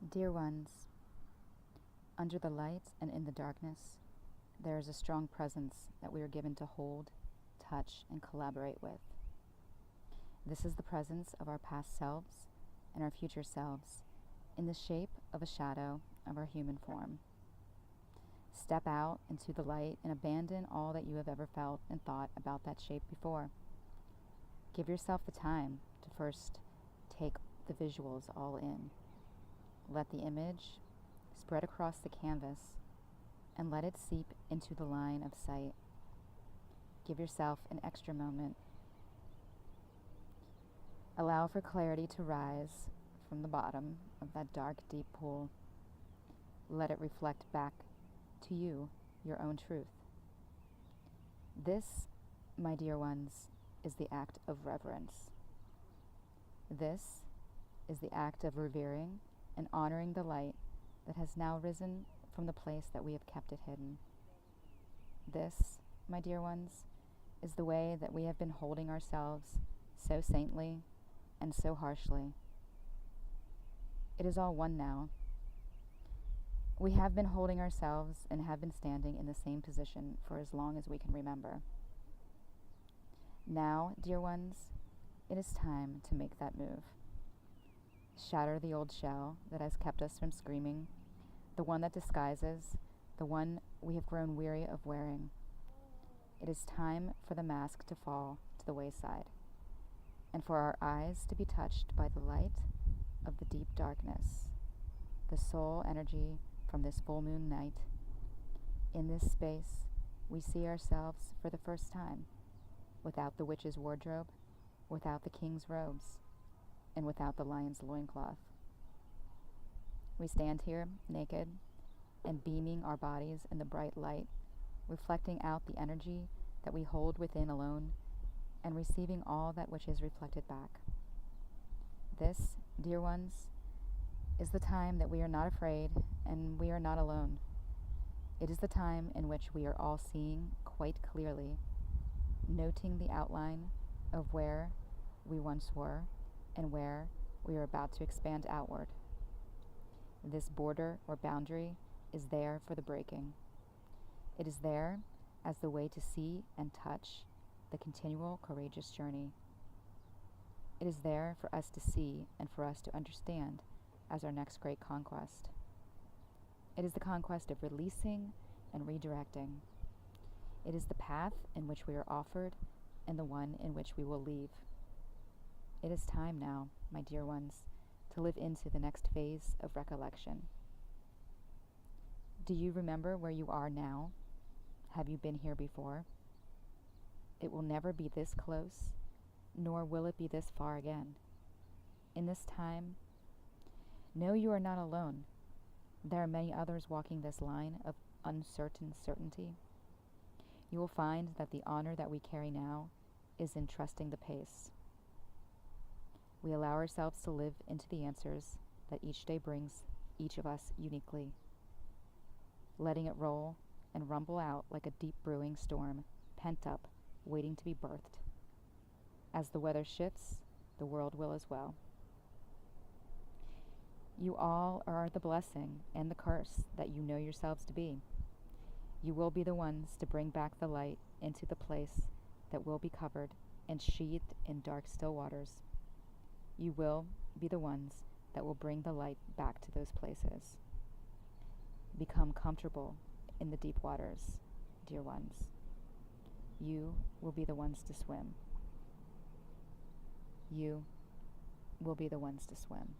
Dear ones, under the light and in the darkness, there is a strong presence that we are given to hold, touch, and collaborate with. This is the presence of our past selves and our future selves in the shape of a shadow of our human form. Step out into the light and abandon all that you have ever felt and thought about that shape before. Give yourself the time to first take the visuals all in. Let the image spread across the canvas and let it seep into the line of sight. Give yourself an extra moment. Allow for clarity to rise from the bottom of that dark, deep pool. Let it reflect back to you, your own truth. This, my dear ones, is the act of reverence. This is the act of revering and honoring the light that has now risen from the place that we have kept it hidden. This, my dear ones, is the way that we have been holding ourselves so saintly and so harshly. It is all one now. We have been holding ourselves and have been standing in the same position for as long as we can remember. Now, dear ones, it is time to make that move. Shatter the old shell that has kept us from screaming, the one that disguises, the one we have grown weary of wearing. It is time for the mask to fall to the wayside, and for our eyes to be touched by the light of the deep darkness, the soul energy from this full moon night. In this space, we see ourselves for the first time, without the witch's wardrobe, without the king's robes, and without the lion's loincloth. We stand here naked and beaming our bodies in the bright light, reflecting out the energy that we hold within alone and receiving all that which is reflected back. This, dear ones, is the time that we are not afraid and we are not alone. It is the time in which we are all seeing quite clearly, noting the outline of where we once were and where we are about to expand outward. This border or boundary is there for the breaking. It is there as the way to see and touch the continual courageous journey. It is there for us to see and for us to understand as our next great conquest. It is the conquest of releasing and redirecting. It is the path in which we are offered and the one in which we will leave. It is time now, my dear ones, to live into the next phase of recollection. Do you remember where you are now? Have you been here before? It will never be this close, nor will it be this far again. In this time, know you are not alone. There are many others walking this line of uncertain certainty. You will find that the honor that we carry now is in trusting the pace. We allow ourselves to live into the answers that each day brings each of us uniquely, letting it roll and rumble out like a deep brewing storm, pent up, waiting to be birthed. As the weather shifts, the world will as well. You all are the blessing and the curse that you know yourselves to be. You will be the ones to bring back the light into the place that will be covered and sheathed in dark still waters. You will be the ones that will bring the light back to those places. Become comfortable in the deep waters, dear ones. You will be the ones to swim. You will be the ones to swim.